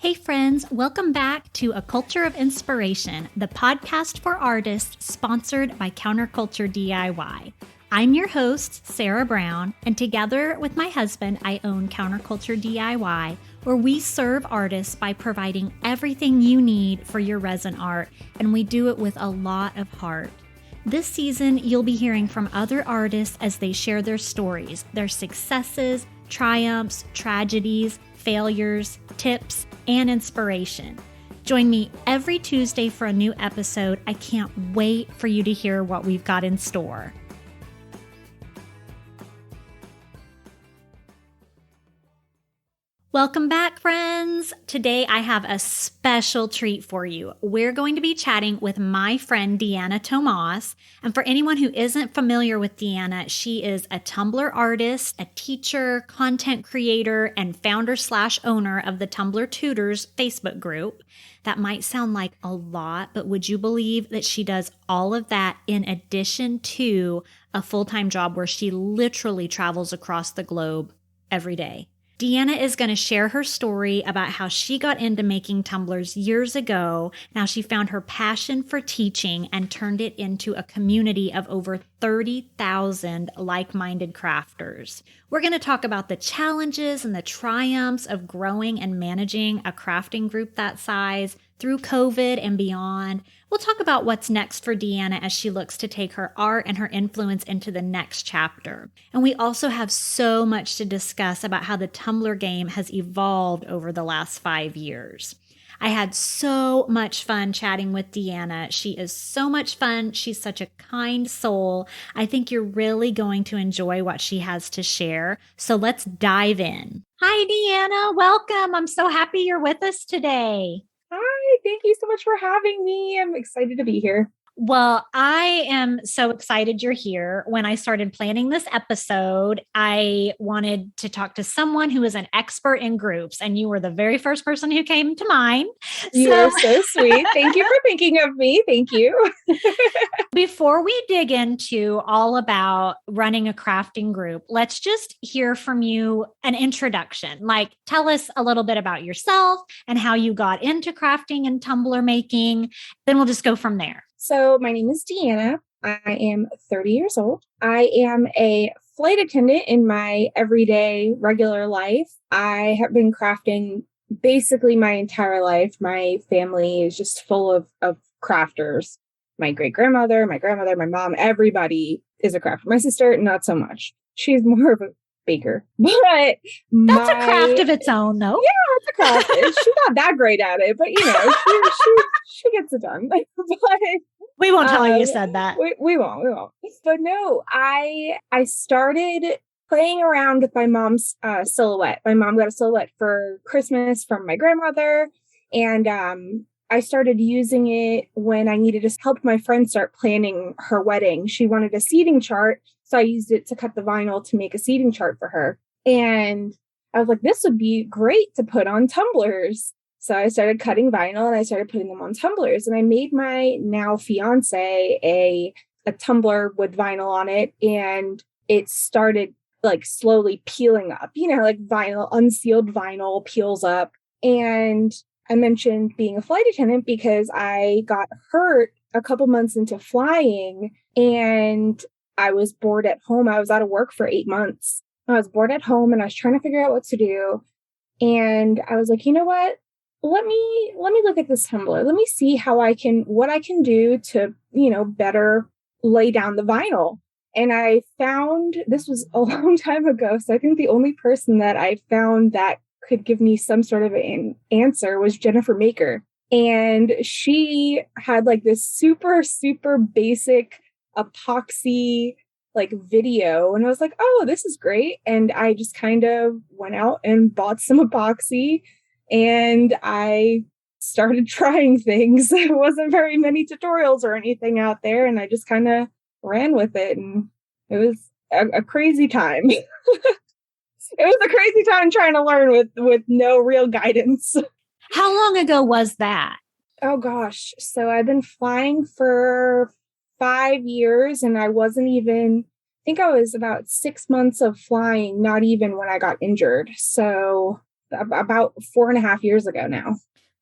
Hey friends, welcome back to A Culture of Inspiration, the podcast for artists sponsored by Counterculture DIY. I'm your host, Sarah Brown, and together with my husband, I own Counterculture DIY, where we serve artists by providing everything you need for your resin art, and we do it with a lot of heart. This season, you'll be hearing from other artists as they share their stories, their successes, triumphs, tragedies, failures, tips, and inspiration. Join me every Tuesday for a new episode. I can't wait for you to hear what we've got in store. Welcome back, friends. Today I have a special treat for you. We're going to be chatting with my friend Deana Tomas. And for anyone who isn't familiar with Deana, she is a Tumblr artist, a teacher, content creator, and founder/owner of the Tumbler Tutors Facebook group. That might sound like a lot, but would you believe that she does all of that in addition to a full-time job where she literally travels across the globe every day? Deana is going to share her story about how she got into making tumblers years ago. Now she found her passion for teaching and turned it into a community of over 30,000 like-minded crafters. We're going to talk about the challenges and the triumphs of growing and managing a crafting group that size through COVID and beyond. We'll talk about what's next for Deana as she looks to take her art and her influence into the next chapter. And we also have so much to discuss about how the Tumbler game has evolved over the last 5 years. I had so much fun chatting with Deana. She is so much fun. She's such a kind soul. I think you're really going to enjoy what she has to share. So let's dive in. Hi, Deana. Welcome. I'm so happy you're with us today. Hi, thank you so much for having me. I'm excited to be here. Well, I am so excited you're here. When I started planning this episode, I wanted to talk to someone who is an expert in groups, and you were the very first person who came to mind. You're so sweet. Thank you for thinking of me. Thank you. Before we dig into all about running a crafting group, let's just hear from you an introduction. Like, tell us a little bit about yourself and how you got into crafting and tumbler making. Then we'll just go from there. So my name is Deana. I am 30 years old. I am a flight attendant in my everyday regular life. I have been crafting basically my entire life. My family is just full of crafters. My great-grandmother, my grandmother, my mom, everybody is a crafter. My sister, not so much. She's more of a baker. But that's a craft of its own, though. Yeah, it's a craft. She's not that great at it, but she gets it done. But we won't tell her you said that. We won't. But no, I started playing around with my mom's silhouette. My mom got a silhouette for Christmas from my grandmother, and I started using it when I needed to help my friend start planning her wedding. She wanted a seating chart, so I used it to cut the vinyl to make a seating chart for her. And I was like, this would be great to put on tumblers. So I started cutting vinyl and I started putting them on tumblers. And I made my now fiance a tumbler with vinyl on it. And it started like slowly peeling up, like vinyl, unsealed vinyl peels up. And I mentioned being a flight attendant because I got hurt a couple months into flying and I was bored at home. I was out of work for 8 months. I was bored at home and I was trying to figure out what to do. And I was like, you know what? Let me look at this tumbler. Let me see what I can do to, better lay down the vinyl. And I found, this was a long time ago. So I think the only person that I found that could give me some sort of an answer was Jennifer Maker. And she had like this super, super basic epoxy like video. And I was like, oh, this is great. And I just kind of went out and bought some epoxy and I started trying things. There wasn't very many tutorials or anything out there. And I just kind of ran with it. And it was a crazy time. It was a crazy time trying to learn with no real guidance. How long ago was that? Oh, gosh. So I've been flying for 5 years and I think I was about 6 months of flying, not even when I got injured. So about 4.5 years ago now.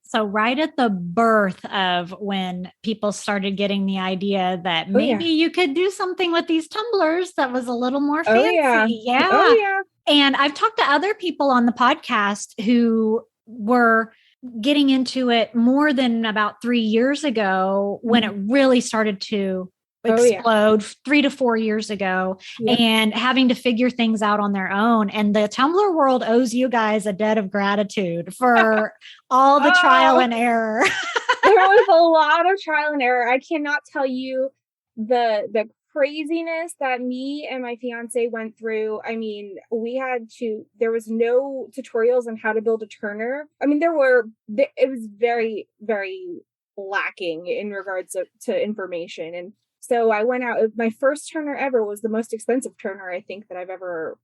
So right at the birth of when people started getting the idea that Oh yeah. maybe you could do something with these tumblers that was a little more Oh fancy. yeah. Yeah. Oh yeah. And I've talked to other people on the podcast who were getting into it more than about 3 years ago when it really started to explode 3 to 4 years ago, and having to figure things out on their own. And the Tumblr world owes you guys a debt of gratitude for all the trial and error. There was a lot of trial and error. I cannot tell you the craziness that me and my fiance went through. I mean, there was no tutorials on how to build a turner. I mean, it was very, very lacking in regards to information. And so I went out, my first turner ever was the most expensive turner I think that I've ever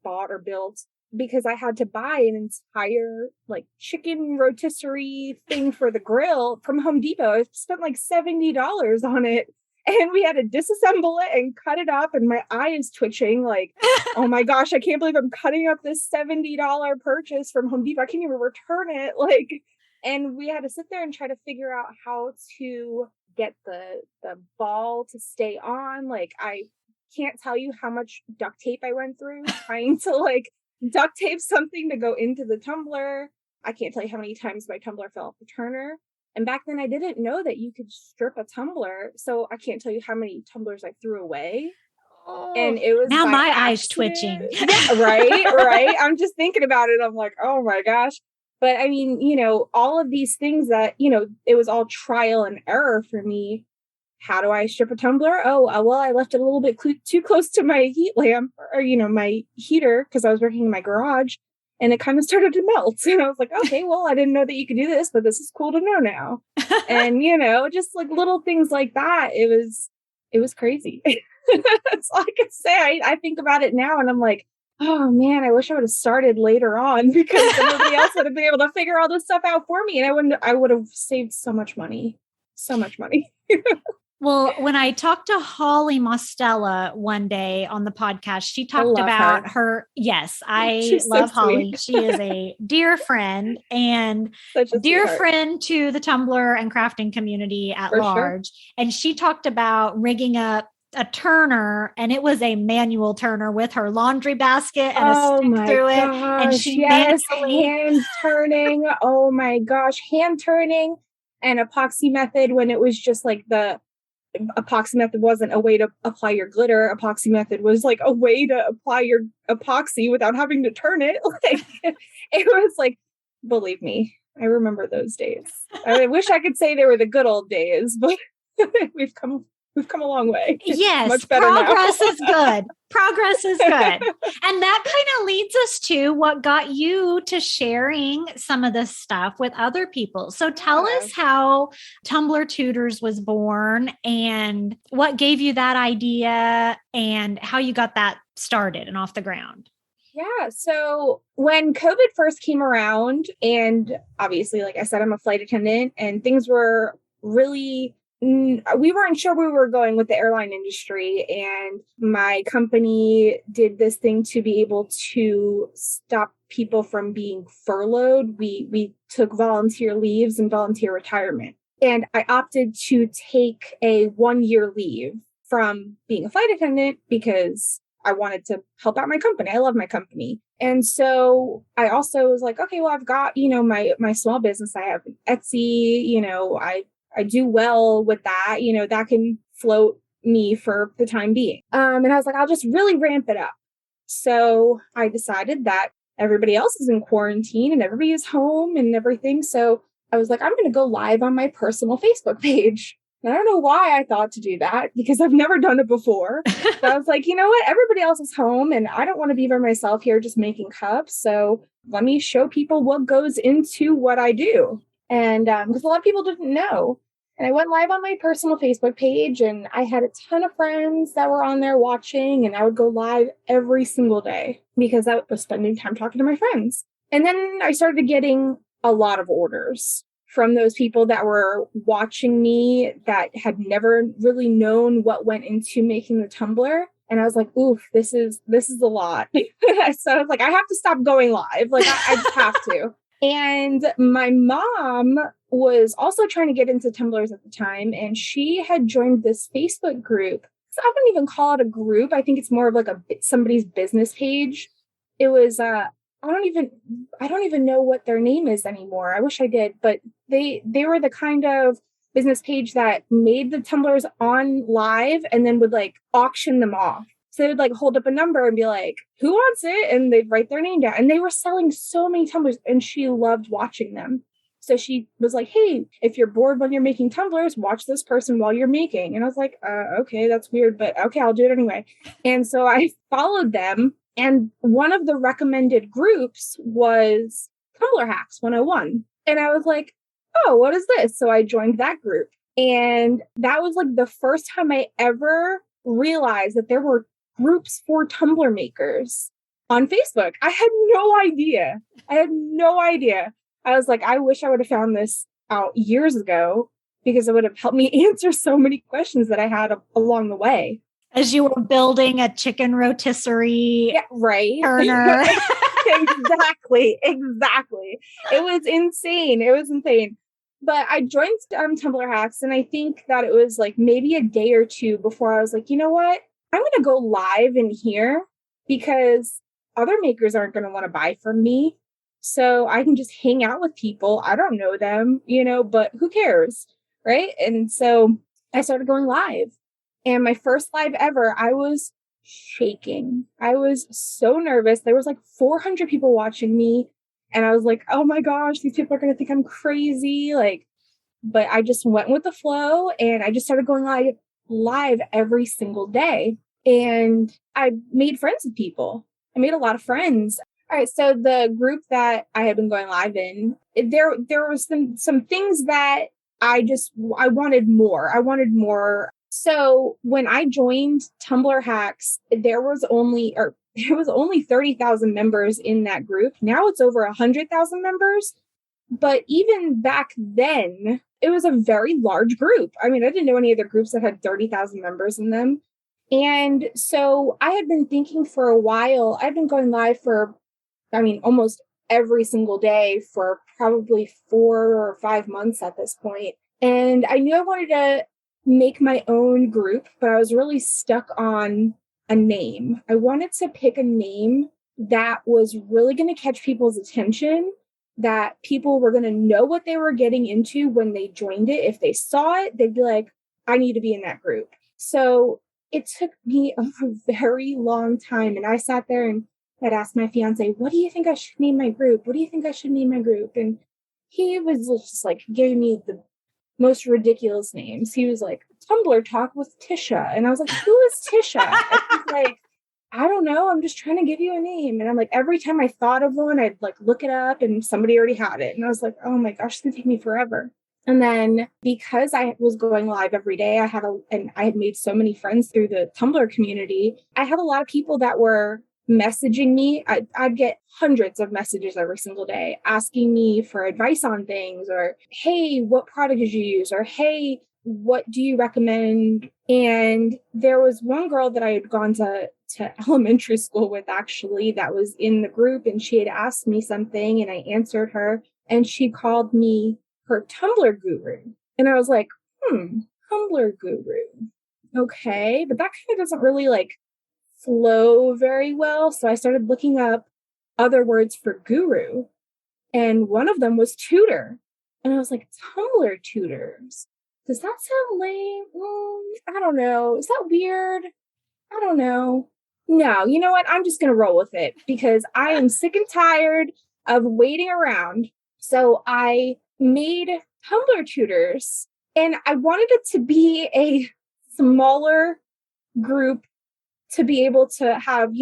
bought or built, because I had to buy an entire like chicken rotisserie thing for the grill from Home Depot. I spent like $70 on it, and we had to disassemble it and cut it up, and my eye is twitching like, oh my gosh, I can't believe I'm cutting up this $70 purchase from Home Depot. I can't even return it. Like, and we had to sit there and try to figure out how to get the ball to stay on. Like, I can't tell you how much duct tape I went through trying to like duct tape something to go into the tumbler. I can't tell you how many times my tumbler fell off the turner. And back then I didn't know that you could strip a tumbler. So I can't tell you how many tumblers I threw away. And it was now my accident. eyes twitching. Yeah, right. I'm just thinking about it. I'm like, oh my gosh. But I mean, all of these things that, it was all trial and error for me. How do I strip a tumbler? Well, I left it a little bit too close to my heat lamp or, my heater, because I was working in my garage, and it kind of started to melt. And I was like, okay, well, I didn't know that you could do this, but this is cool to know now. And, just like little things like that. It was crazy. That's all I can say. I think about it now and I'm like, oh man, I wish I would have started later on, because nobody else would have been able to figure all this stuff out for me. And I would have saved so much money. So much money. Well, when I talked to Holly Mostella one day on the podcast, she talked about her. Yes, I love Holly. She is a dear friend and dear friend to the Tumblr and crafting community at large. Sure. And she talked about rigging up a turner, and it was a manual turner with her laundry basket and a stick through it. And she hand turning. Oh my gosh, hand turning. And epoxy method, when it was just like the epoxy method wasn't a way to apply your glitter. Epoxy method was like a way to apply your epoxy without having to turn it. Like, it was like, believe me, I remember those days. I wish I could say they were the good old days, but we've come a long way. Yes, much better progress now. is good. Progress is good. And that kind of leads us to what got you to sharing some of this stuff with other people. So tell us how Tumbler Tutors was born and what gave you that idea and how you got that started and off the ground. Yeah. So when COVID first came around, and obviously, like I said, I'm a flight attendant, and things were really, we weren't sure where we were going with the airline industry. And my company did this thing to be able to stop people from being furloughed. We took volunteer leaves and volunteer retirement. And I opted to take a 1-year leave from being a flight attendant because I wanted to help out my company. I love my company. And so I also was like, okay, well, I've got, my small business. I have Etsy, I do well with that, that can float me for the time being. And I was like, I'll just really ramp it up. So I decided that everybody else is in quarantine and everybody is home and everything. So I was like, I'm going to go live on my personal Facebook page. And I don't know why I thought to do that, because I've never done it before. But I was like, you know what? Everybody else is home and I don't want to be by myself here just making cups. So let me show people what goes into what I do. And because a lot of people didn't know. And I went live on my personal Facebook page, and I had a ton of friends that were on there watching, and I would go live every single day because I was spending time talking to my friends. And then I started getting a lot of orders from those people that were watching me that had never really known what went into making the tumbler. And I was like, oof, this is a lot. So I was like, I have to stop going live. Like I just have to. And my mom was also trying to get into Tumblers at the time. And she had joined this Facebook group. So I wouldn't even call it a group. I think it's more of like somebody's business page. It was, I don't even know what their name is anymore. I wish I did, but they were the kind of business page that made the tumblers on live and then would like auction them off. So they would like hold up a number and be like, who wants it? And they'd write their name down. And they were selling so many tumblers and she loved watching them. So she was like, hey, if you're bored when you're making tumblers, watch this person while you're making. And I was like, okay, that's weird, but okay, I'll do it anyway. And so I followed them. And one of the recommended groups was Tumbler Hacks 101. And I was like, oh, what is this? So I joined that group. And that was like the first time I ever realized that there were groups for Tumbler makers on Facebook. I had no idea. I was like, I wish I would have found this out years ago because it would have helped me answer so many questions that I had along the way. As you were building a chicken rotisserie turner. Exactly. It was insane. But I joined Tumbler Hacks, and I think that it was like maybe a day or two before I was like, you know what? I'm going to go live in here because other makers aren't going to want to buy from me. So I can just hang out with people. I don't know them, but who cares? Right. And so I started going live. And my first live ever, I was shaking. I was so nervous. There was like 400 people watching me. And I was like, oh my gosh, these people are going to think I'm crazy. But I just went with the flow and I just started going live every single day. And I made friends with people. I made a lot of friends. All right. So the group that I had been going live in, there was some things that I wanted more. I wanted more. So when I joined Tumbler Hacks, there was only 30,000 members in that group. Now it's over 100,000 members. But even back then, it was a very large group. I mean, I didn't know any other groups that had 30,000 members in them. And so I had been thinking for a while, I'd been going live for, almost every single day for probably 4 or 5 months at this point. And I knew I wanted to make my own group, but I was really stuck on a name. I wanted to pick a name that was really going to catch people's attention, that people were going to know what they were getting into when they joined it. If they saw it, they'd be like, I need to be in that group. So it took me a very long time. And I sat there and I'd ask my fiance, what do you think I should name my group? What do you think I should name my group? And he was just like giving me the most ridiculous names. He was like, Tumblr Talk with Tisha. And I was like, who is Tisha? And he's like, I don't know. I'm just trying to give you a name. And I'm like, every time I thought of one, I'd like look it up and somebody already had it. And I was like, oh my gosh, it's going to take me forever. And then because I was going live every day, I had made so many friends through the Tumblr community. I had a lot of people that were messaging me. I'd get hundreds of messages every single day asking me for advice on things, or, hey, what product did you use? Or, hey, what do you recommend? And there was one girl that I had gone to elementary school with, actually, that was in the group, and she had asked me something and I answered her, and she called me her Tumblr guru. And I was like, Tumblr guru. Okay, but that kind of doesn't really flow very well. So I started looking up other words for guru, and one of them was tutor. And I was like, Tumbler Tutors. Does that sound lame? I don't know. Is that weird? I don't know. No, you know what? I'm just going to roll with it because I am sick and tired of waiting around. So I made Tumbler Tutors, and I wanted it to be a smaller group to be able to have,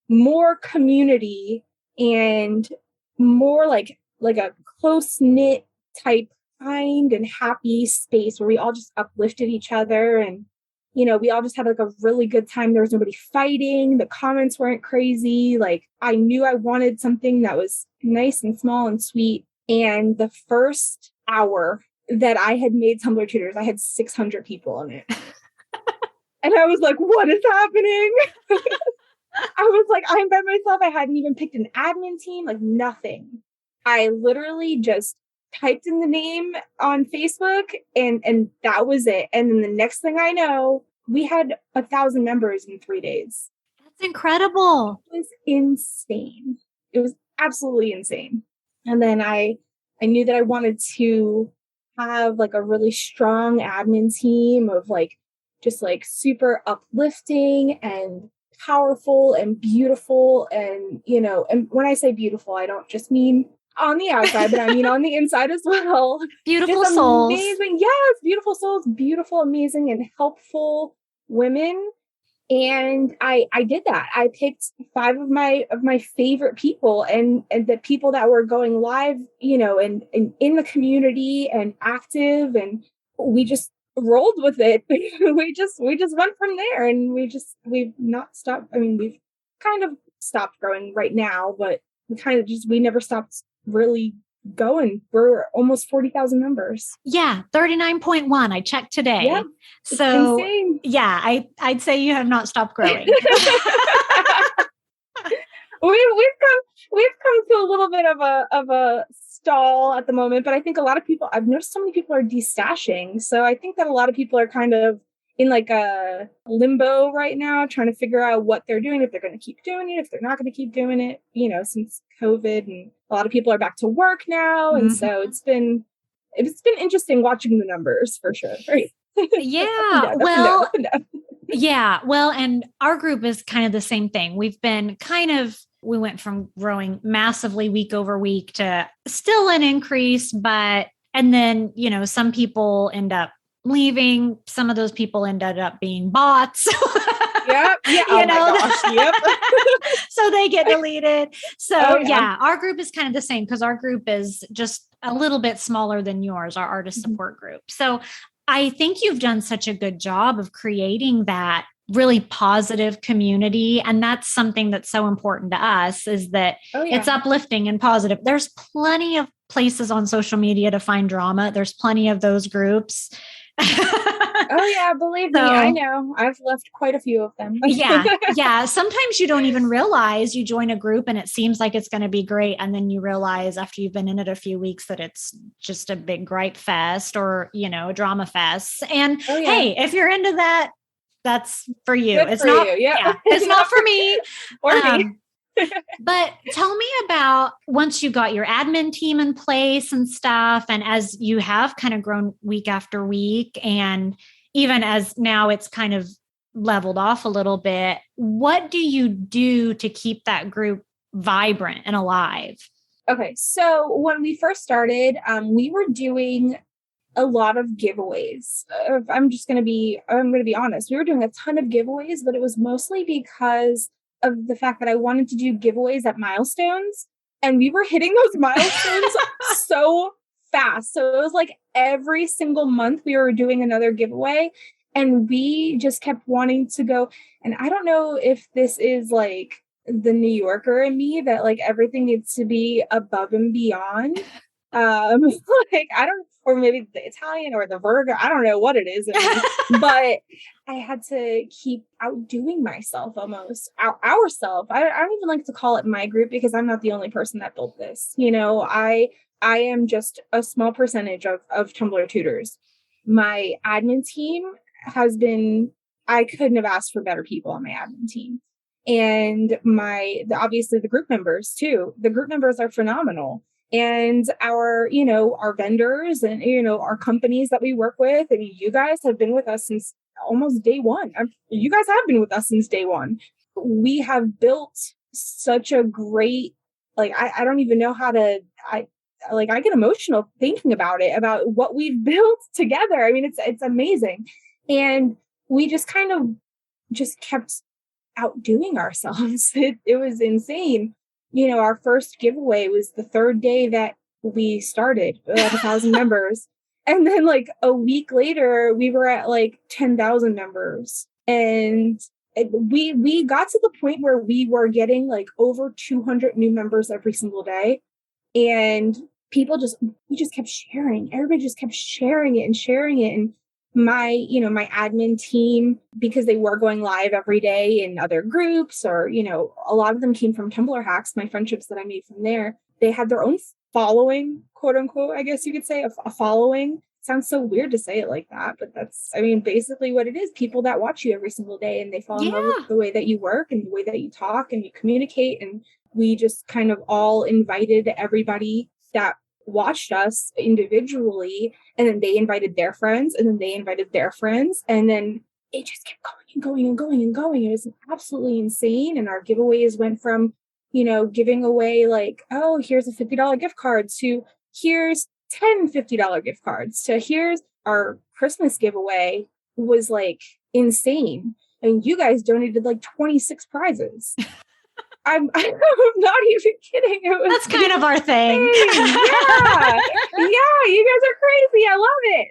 more community and more like a close-knit type kind and happy space where we all just uplifted each other, and we all just had a really good time. There was nobody fighting. The comments weren't crazy. I knew I wanted something that was nice and small and sweet. And the first hour that I had made Tumbler Tutors, I had 600 people in it. And I was like, what is happening? I was like, I'm by myself. I hadn't even picked an admin team, like nothing. I literally just typed in the name on Facebook and that was it. And then the next thing I know, we had 1,000 members in 3 days. That's incredible. It was insane. It was absolutely insane. And then I knew that I wanted to have like a really strong admin team of like just like super uplifting and powerful and beautiful. And, and when I say beautiful, I don't just mean on the outside, but I mean on the inside as well. Beautiful just souls. Amazing. Yes, beautiful souls, beautiful, amazing, and helpful women. And I did that. I picked 5 of my favorite people and the people that were going live, and in the community and active, and we just rolled with it. we just went from there, and we've not stopped. I mean, we've kind of stopped growing right now, but we never stopped really going. We're almost 40,000 members. Yeah, 39.1. I checked today. Yeah, so insane. Yeah, I'd say you have not stopped growing. We've come to a little bit of a stall at the moment, but I think I've noticed so many people are destashing. So I think that a lot of people are kind of in like a limbo right now, trying to figure out what they're doing, if they're going to keep doing it, if they're not going to keep doing it, since COVID, and a lot of people are back to work now. And so it's been interesting watching the numbers for sure. Right? Yeah. Well, yeah. Well, and our group is kind of the same thing. We went from growing massively week over week to still an increase, and then, some people end up leaving. Some of those people ended up being bots. Yep. Yeah. Oh my gosh. Yep. So they get deleted. So yeah, our group is kind of the same because our group is just a little bit smaller than yours, our artist support group. So I think you've done such a good job of creating that really positive community. And that's something that's so important to us, is that it's uplifting and positive. There's plenty of places on social media to find drama. There's plenty of those groups. Oh yeah, believe me, I know. I've left quite a few of them. Yeah. Sometimes you don't even realize you join a group and it seems like it's going to be great. And then you realize after you've been in it a few weeks that it's just a big gripe fest or, a drama fest. And hey, if you're into that, that's for you. It's not for me. Or me. But tell me about once you got your admin team in place and stuff, and as you have kind of grown week after week, and even as now it's kind of leveled off a little bit, what do you do to keep that group vibrant and alive? Okay, so when we first started, we were doing a lot of giveaways. I'm going to be honest. We were doing a ton of giveaways, but it was mostly because of the fact that I wanted to do giveaways at milestones, and we were hitting those milestones so fast. So it was like every single month we were doing another giveaway, and we just kept wanting to go. And I don't know if this is like the New Yorker in me, that like everything needs to be above and beyond. Like or maybe the Italian or the Virgo, I don't know what it is, but I had to keep outdoing myself almost, ourself. I don't even like to call it my group because I'm not the only person that built this. I am just a small percentage of Tumbler Tutors. My admin team I couldn't have asked for better people on my admin team. And obviously the group members too. The group members are phenomenal. And our vendors and, our companies that we work with, and you guys have been with us since almost day one. You guys have been with us since day one. We have built such a great, I don't even know how to, I get emotional thinking about what we've built together. I mean, it's amazing. And we just kind of just kept outdoing ourselves. It was insane. Our first giveaway was the third day that we started, 1,000 members. And then like a week later, we were at like 10,000 members. And we got to the point where we were getting like over 200 new members every single day. And we just kept sharing. Everybody just kept sharing it. And my admin team, because they were going live every day in other groups, or, a lot of them came from Tumblr hacks, my friendships that I made from there. They had their own following, quote unquote, I guess you could say, a following. Sounds so weird to say it like that, but that's, basically what it is. People that watch you every single day, and they fall in love with the way that you work and the way that you talk and you communicate. And we just kind of all invited everybody that watched us individually, and then they invited their friends, and then they invited their friends, and then it just kept going and going and going and going. It was absolutely insane. And our giveaways went from, giving away like, oh, here's a $50 gift card, to here's 10 $50 gift cards, to here's our Christmas giveaway was like insane. And you guys donated like 26 prizes. I'm not even kidding. That's kind of our thing. Yeah. Yeah, you guys are crazy. I love it.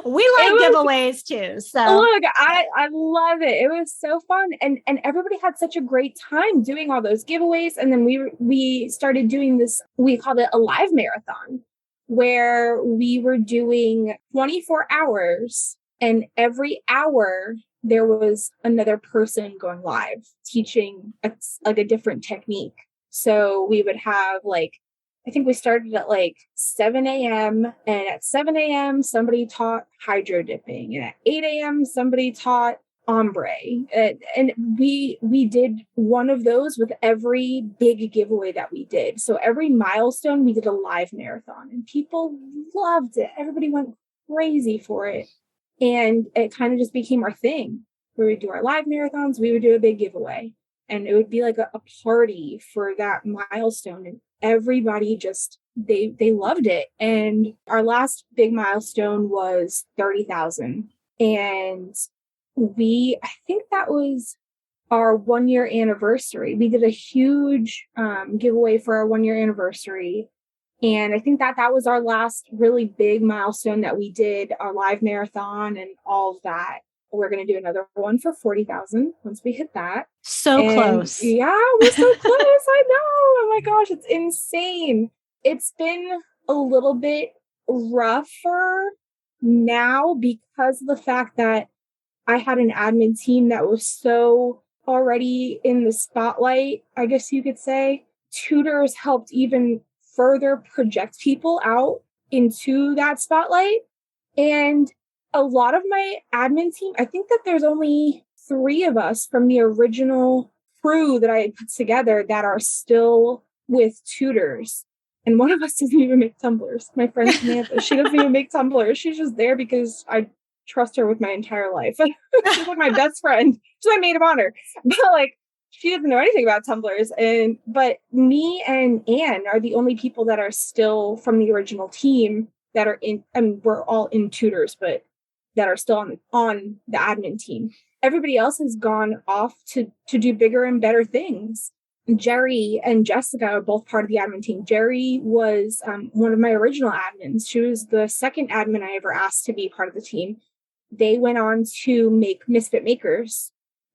We like giveaways too. So look, I love it. It was so fun. And everybody had such a great time doing all those giveaways. And then we started doing this, we called it a live marathon, where we were doing 24 hours, and every hour there was another person going live teaching a different technique. So we would have I think we started at 7 a.m. and at 7 a.m. somebody taught hydro dipping, and at 8 a.m. somebody taught ombre. And we did one of those with every big giveaway that we did. So every milestone we did a live marathon, and people loved it. Everybody went crazy for it. And it kind of just became our thing. We would do our live marathons, we would do a big giveaway, and it would be like a party for that milestone. And everybody just, they loved it. And our last big milestone was 30,000. And I think that was our 1 year anniversary. We did a huge giveaway for our 1 year anniversary. And I think that was our last really big milestone that we did, our live marathon and all of that. We're going to do another one for 40,000 once we hit that. Close. Yeah, we're so close. I know. Oh my gosh, it's insane. It's been a little bit rougher now because of the fact that I had an admin team that was so already in the spotlight, I guess you could say. Tutors helped even further project people out into that spotlight. And a lot of my admin team, I think that there's only 3 of us from the original crew that I had put together that are still with Tutors. And one of us doesn't even make Tumblers. My friend Samantha, she doesn't even make Tumblers. She's just there because I trust her with my entire life. She's like my best friend. She's my maid of honor. But she doesn't know anything about Tumblers. But me and Anne are the only people that are still from the original team that are in, we're all in Tutors, but that are still on the admin team. Everybody else has gone off to do bigger and better things. Jerry and Jessica are both part of the admin team. Jerry was one of my original admins. She was the second admin I ever asked to be part of the team. They went on to make Misfit Makers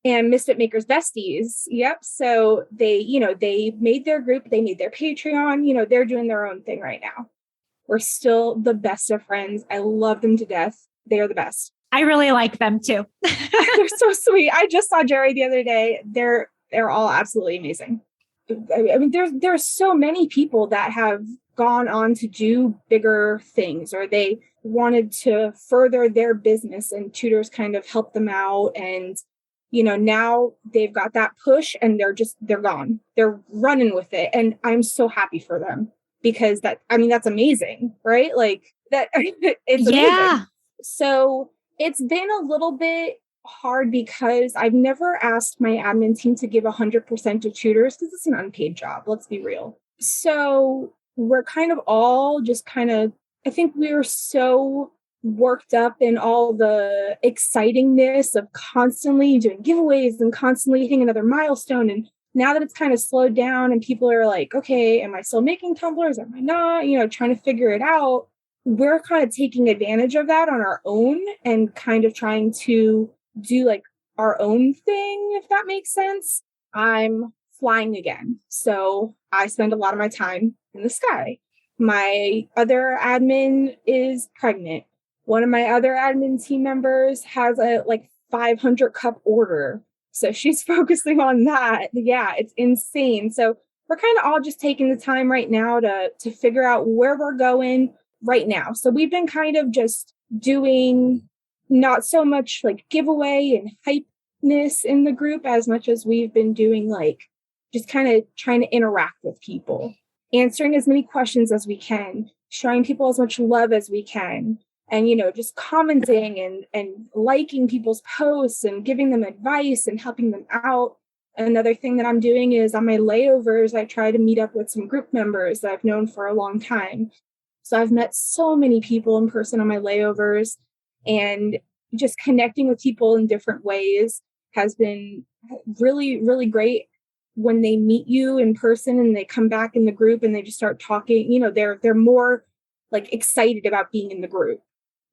and Misfit Makers Besties. Yep. So they made their group, they made their Patreon, they're doing their own thing right now. We're still the best of friends. I love them to death. They are the best. I really like them too. They're so sweet. I just saw Jerry the other day. They're all absolutely amazing. There's so many people that have gone on to do bigger things, or they wanted to further their business, and Tutors kind of helped them out. And, now they've got that push, and they're gone. They're running with it. And I'm so happy for them, because that's amazing, right? It's amazing. Yeah. So it's been a little bit hard because I've never asked my admin team to give 100% to Tutors, because it's an unpaid job. Let's be real. So we're kind of all just I think we were so worked up in all the excitingness of constantly doing giveaways and constantly hitting another milestone. And now that it's kind of slowed down and people are like, okay, am I still making Tumblers? Am I not? Trying to figure it out. We're kind of taking advantage of that on our own and kind of trying to do our own thing, if that makes sense. I'm flying again. So I spend a lot of my time in the sky. My other admin is pregnant. One of my other admin team members has a like 500 cup order. So she's focusing on that. Yeah, it's insane. So we're kind of all just taking the time right now to figure out where we're going right now. So we've been kind of just doing not so much like giveaway and hypeness in the group as much as we've been doing like just kind of trying to interact with people, answering as many questions as we can, showing people as much love as we can, and, you know, just commenting and liking people's posts and giving them advice and helping them out. Another thing that I'm doing is on my layovers, I try to meet up with some group members that I've known for a long time. So I've met so many people in person on my layovers, and just connecting with people in different ways has been really, really great. When they meet you in person and they come back in the group and they just start talking, you know, they're more like excited about being in the group.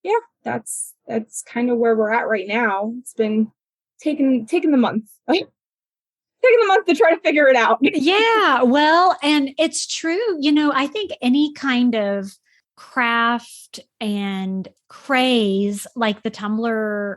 Yeah, that's kind of where we're at right now. It's been taking the month. Taking the month to try to figure it out. Yeah, well, and it's true. You know, I think any kind of craft and craze like the Tumblr,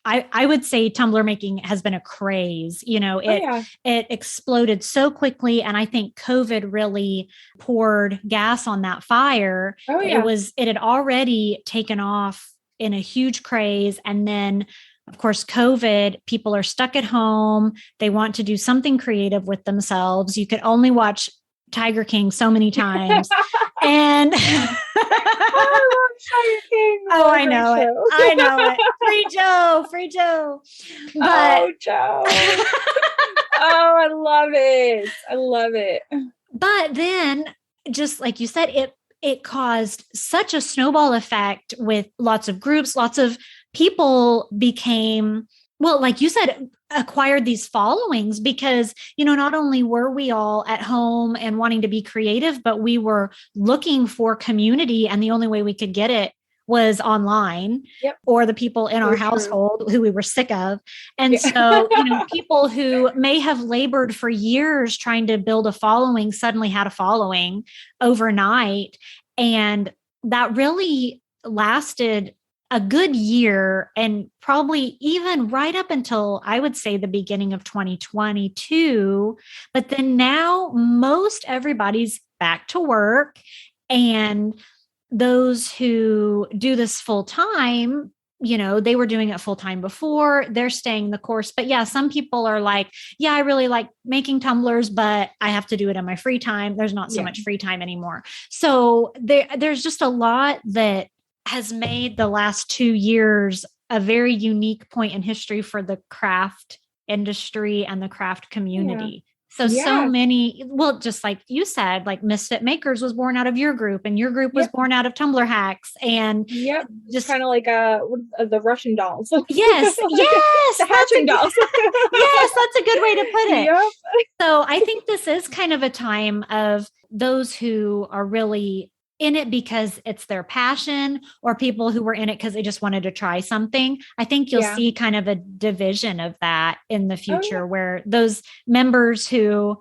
I would say Tumblr making has been a craze. You know, it exploded so quickly. And I think COVID really poured gas on that fire. Oh, yeah. It had already taken off in a huge craze. And then of course, COVID, people are stuck at home. They want to do something creative with themselves. You could only watch Tiger King so many times. And I love Tiger King. Oh, I know it. I know it. Free Joe. But, oh, Joe. Oh, I love it. I love it. But then, just like you said, it caused such a snowball effect with lots of groups, lots of people became, well, like you said, acquired these followings because, you know, not only were we all at home and wanting to be creative, but we were looking for community. And the only way we could get it was online. Yep. Or the people in our household who we were sick of. And so, you know, people who may have labored for years trying to build a following suddenly had a following overnight. And that really lasted a good year, and probably even right up until I would say the beginning of 2022. But then now most everybody's back to work, and those who do this full time, you know, they were doing it full time before, they're staying the course. But yeah, some people are like, yeah, I really like making tumblers, but I have to do it in my free time. There's not so much free time anymore. So there's just a lot that has made the last 2 years a very unique point in history for the craft industry and the craft community. So many, well, just like you said, like Misfit Makers was born out of your group, and your group was born out of Tumbler Hacks, and just kind of like the Russian dolls. Yes, the hatching dolls. Yes, that's a good way to put it. Yep. So I think this is kind of a time of those who are really in it because it's their passion, or people who were in it because they just wanted to try something. I think you'll see kind of a division of that in the future, where those members who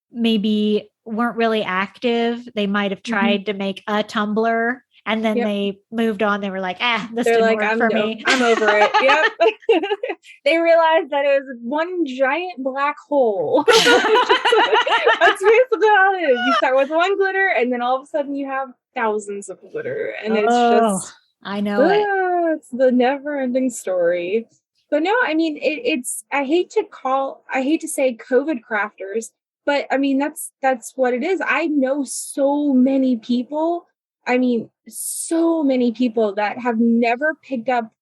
maybe weren't really active, they might have tried to make a Tumblr, and then they moved on. They were like, this didn't work for me. I'm over it. Yep. They realized that it was one giant black hole. That's basically how it is. You start with one glitter, and then all of a sudden you have thousands of glitter. And it's just, I know it. It's the never ending story. But no, I mean, I hate to say COVID crafters, but I mean, that's what it is. I know so many people that have never picked up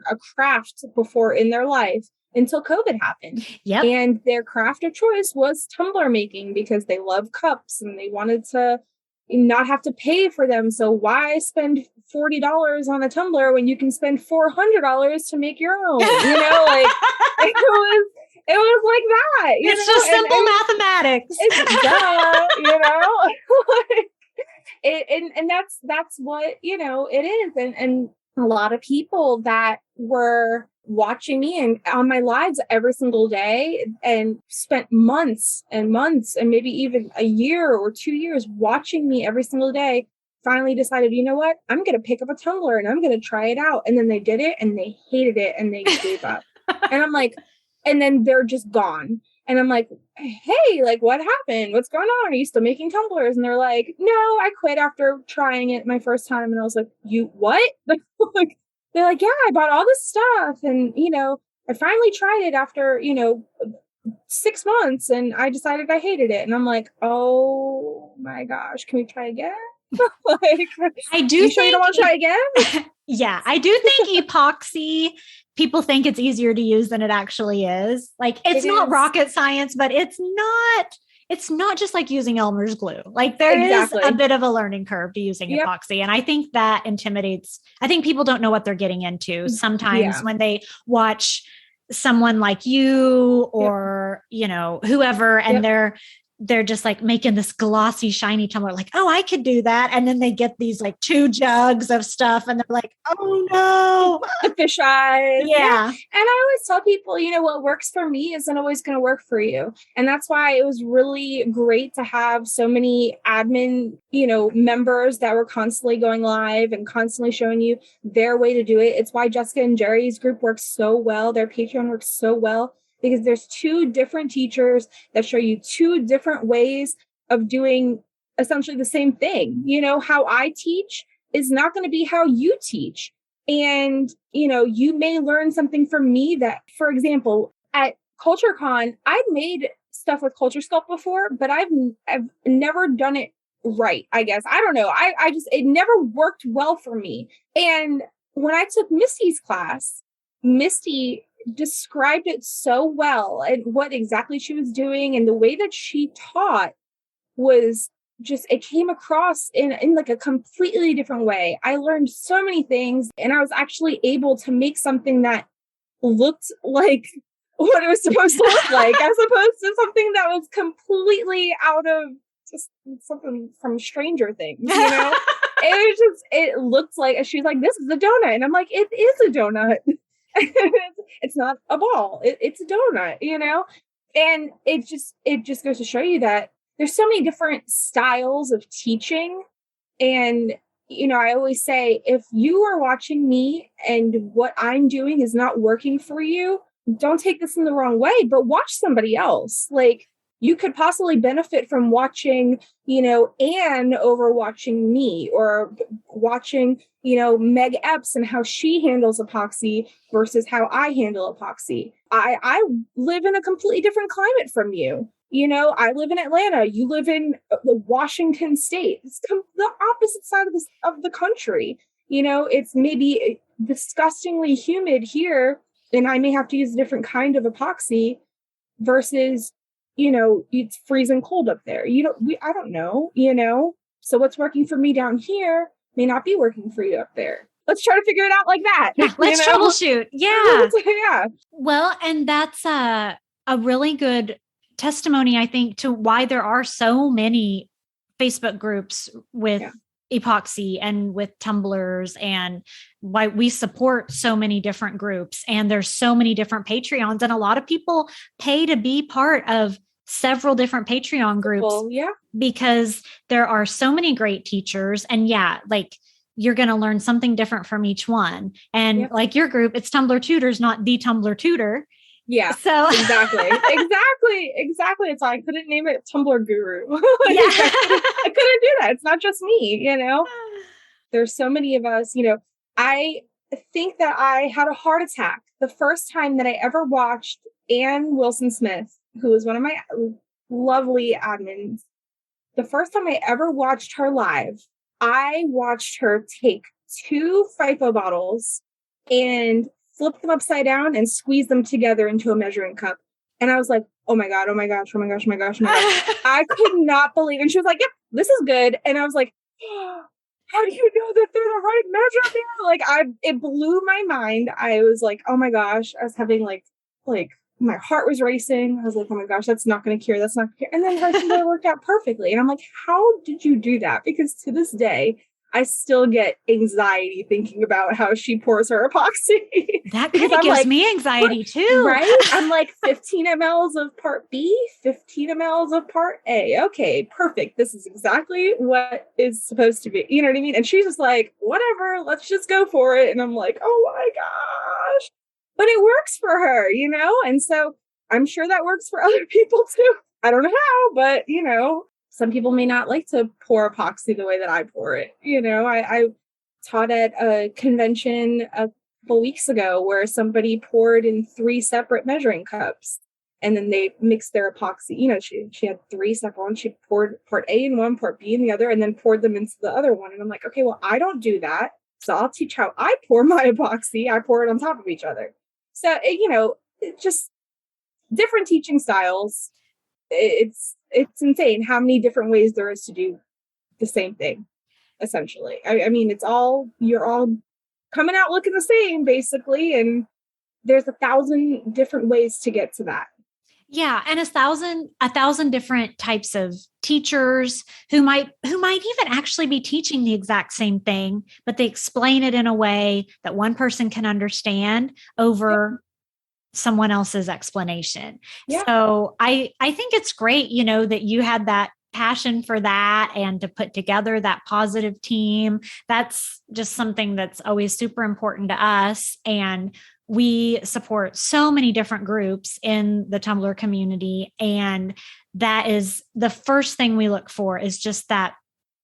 a craft before in their life until COVID happened. Yep. And their craft of choice was tumbler making because they love cups and they wanted to not have to pay for them. So why spend $40 on a tumbler when you can spend $400 to make your own? You know, like it was like that. It's just simple mathematics. It's duh, you know. And that's what, you know, it is. And a lot of people that were watching me and on my lives every single day and spent months and months and maybe even a year or 2 years watching me every single day finally decided, you know what? I'm going to pick up a tumbler and I'm going to try it out. And then they did it and they hated it and they gave up. And I'm like, and then they're just gone. And I'm like, hey, like, what happened? What's going on? Are you still making tumblers? And they're like, no, I quit after trying it my first time. And I was like, you what? Like, they're like, yeah, I bought all this stuff. And, you know, I finally tried it after, you know, 6 months and I decided I hated it. And I'm like, oh my gosh, can we try again? Like, I do. You sure you don't want to try again? Yeah, I do think epoxy, people think it's easier to use than it actually is. Like it's not rocket science, but it's not just like using Elmer's glue. Like there is a bit of a learning curve to using epoxy. And I think that intimidates. I think people don't know what they're getting into sometimes when they watch someone like you or, you know, whoever, and they're just like making this glossy, shiny tumbler, like, oh, I could do that. And then they get these like 2 jugs of stuff and they're like, oh no. The fish eyes. Yeah. And I always tell people, you know, what works for me isn't always going to work for you. And that's why it was really great to have so many admin, you know, members that were constantly going live and constantly showing you their way to do it. It's why Jessica and Jerry's group works so well. Their Patreon works so well. Because there's 2 different teachers that show you 2 different ways of doing essentially the same thing. You know, how I teach is not going to be how you teach. And, you know, you may learn something from me that, for example, at CultureCon, I'd made stuff with Culture Sculpt before, but I've never done it right, I guess. I don't know. I just, it never worked well for me. And when I took Misty's class, Misty described it so well and what exactly she was doing, and the way that she taught was just, it came across in like a completely different way. I learned so many things, and I was actually able to make something that looked like what it was supposed to look like, as opposed to something that was completely out of just something from Stranger Things, you know. It looked like, she's like, this is a donut, and I'm like, it is a donut. It's not a ball. It's a donut, you know? And it just goes to show you that there's so many different styles of teaching. And, you know, I always say, if you are watching me and what I'm doing is not working for you, don't take this in the wrong way, but watch somebody else. Like, you could possibly benefit from watching, you know, Anne over watching me, or watching, you know, Meg Epps and how she handles epoxy versus how I handle epoxy. I live in a completely different climate from you. You know, I live in Atlanta. You live in Washington State. It's the opposite side of the country. You know, it's maybe disgustingly humid here, and I may have to use a different kind of epoxy versus, you know, it's freezing cold up there. I don't know, you know? So what's working for me down here may not be working for you up there. Let's try to figure it out like that. Yeah, let's troubleshoot. Yeah. Yeah. Well, and that's a really good testimony, I think, to why there are so many Facebook groups with epoxy and with tumblers, and why we support so many different groups. And there's so many different Patreons, and a lot of people pay to be part of several different Patreon groups because there are so many great teachers. And like, you're going to learn something different from each one. And like your group, it's Tumbler Tutors, not the Tumbler Tutor. Yeah. So exactly. It's like, I couldn't name it Tumbler Guru. I couldn't do that. It's not just me, you know. There's so many of us, you know. I think that I had a heart attack the first time that I ever watched Ann Wilson Smith, who was one of my lovely admins. The first time I ever watched her live, I watched her take 2 FIFO bottles and flip them upside down and squeeze them together into a measuring cup. And I was like, oh my God, oh my gosh, oh my gosh, oh my gosh, oh my gosh. I could not believe it. And she was like, yep, this is good. And I was like, oh, how do you know that they're the right measure? Like, it blew my mind. I was like, oh my gosh. I was having like my heart was racing. I was like, oh my gosh, that's not going to cure. That's not going to cure. And then her worked out perfectly. And I'm like, how did you do that? Because to this day, I still get anxiety thinking about how she pours her epoxy. That kind of gives me anxiety too. Right? I'm like 15 mLs of part B, 15 mLs of part A. Okay, perfect. This is exactly what is supposed to be. You know what I mean? And she's just like, whatever, let's just go for it. And I'm like, oh my gosh. But it works for her, you know? And so I'm sure that works for other people too. I don't know how, but you know, some people may not like to pour epoxy the way that I pour it. You know, I taught at a convention a couple weeks ago where somebody poured in 3 separate measuring cups and then they mixed their epoxy. You know, she had 3 separate ones. She poured part A in one, part B in the other, and then poured them into the other one. And I'm like, okay, well, I don't do that. So I'll teach how I pour my epoxy. I pour it on top of each other. So, you know, it just different teaching styles. It's insane how many different ways there is to do the same thing, essentially. I mean, you're all coming out looking the same, basically, and there's 1,000 different ways to get to that. Yeah, and a thousand different types of teachers who might even actually be teaching the exact same thing, but they explain it in a way that one person can understand over someone else's explanation. Yeah. So I think it's great, you know, that you had that passion for that and to put together that positive team. That's just something that's always super important to us. And we support so many different groups in the Tumbler community. And that is the first thing we look for, is just that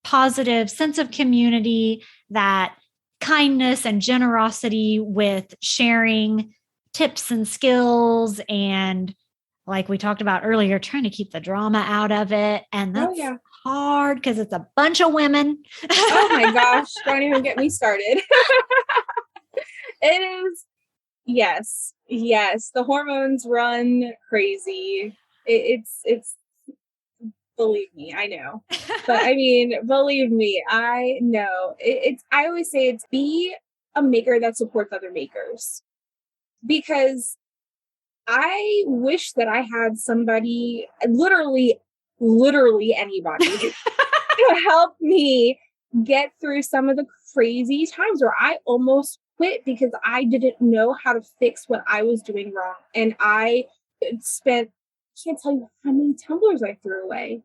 positive sense of community, that kindness and generosity with sharing tips and skills, and like we talked about earlier, trying to keep the drama out of it. And that's hard because it's a bunch of women. Oh my gosh, don't even get me started. It is. Yes. The hormones run crazy. It's believe me, I know. But I mean, believe me, I know. I always say it's be a maker that supports other makers. Because I wish that I had somebody, literally anybody, to help me get through some of the crazy times where I almost quit because I didn't know how to fix what I was doing wrong. And I can't tell you how many tumblers I threw away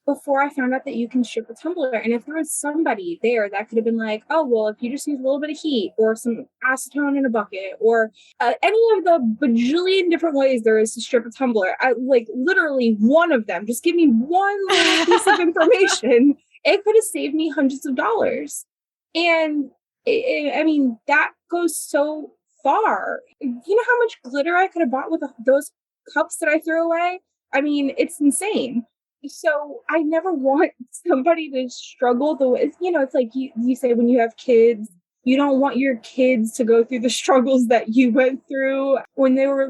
before I found out that you can strip a tumbler. And if there was somebody there that could have been like, oh, well, if you just use a little bit of heat or some acetone in a bucket or any of the bajillion different ways there is to strip a tumbler, literally one of them, just give me one little piece of information, it could have saved me hundreds of dollars. And I mean, that goes so far. You know how much glitter I could have bought with those cups that I threw away? I mean, it's insane. So I never want somebody to struggle the way, you know, it's like you say when you have kids, you don't want your kids to go through the struggles that you went through when you were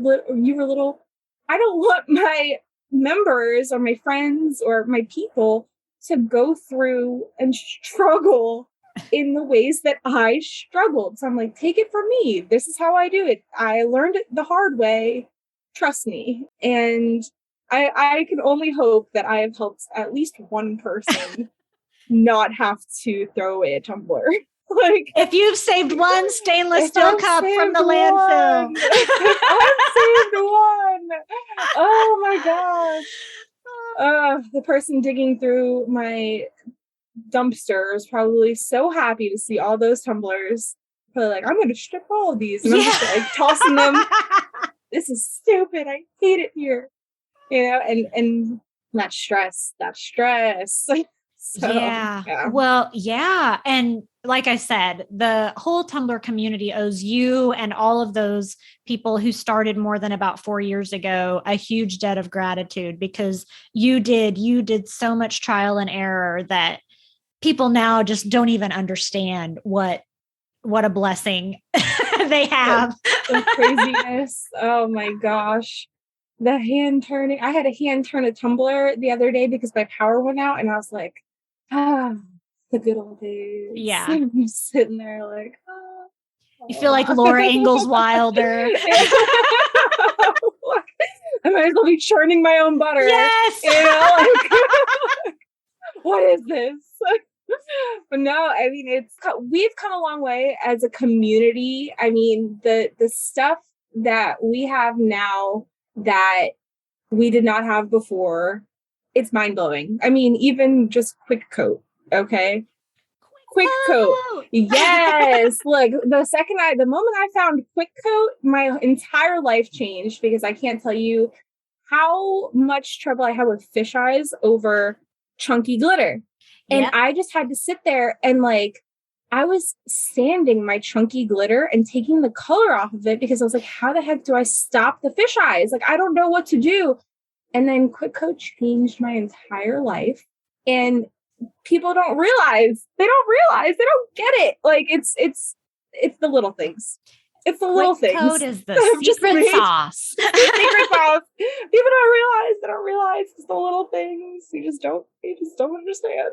little. I don't want my members or my friends or my people to go through and struggle in the ways that I struggled. So I'm like, take it from me. This is how I do it. I learned it the hard way. Trust me. And I can only hope that I have helped at least one person not have to throw away a tumbler. Like, if you've saved one stainless steel cup from the landfill. I've saved one. Oh my gosh. The person digging through my dumpster is probably so happy to see all those tumblers. Probably like, I'm going to strip all of these. And I'm just like tossing them. This is stupid. I hate it here. You know, and that stress. So, yeah. Well, yeah. And like I said, the whole Tumbler community owes you and all of those people who started more than about 4 years ago a huge debt of gratitude, because you did so much trial and error that people now just don't even understand what a blessing they have. The craziness. Oh my gosh. The hand turning. I had a hand turn a tumbler the other day because my power went out, and I was like, the good old days. Yeah. I'm sitting there like, You feel like Laura Ingalls Wilder. I might as well be churning my own butter. Yes. You know, like, what is this? But no, I mean, we've come a long way as a community. I mean, the stuff that we have now that we did not have before, it's mind blowing. I mean, even just Quick Coat. Okay. Quick Coat. Yes. Look, the moment I found Quick Coat, my entire life changed, because I can't tell you how much trouble I had with fish eyes over chunky glitter. And Yep. I just had to sit there and like, I was sanding my chunky glitter and taking the color off of it, because I was like, how the heck do I stop the fish eyes? Like, I don't know what to do. And then Quick Coat changed my entire life. And people don't realize, they don't get it. Like, it's the little things. It's the little things. Code is the secret sauce. The secret sauce. People they don't realize it's the little things. You just don't understand.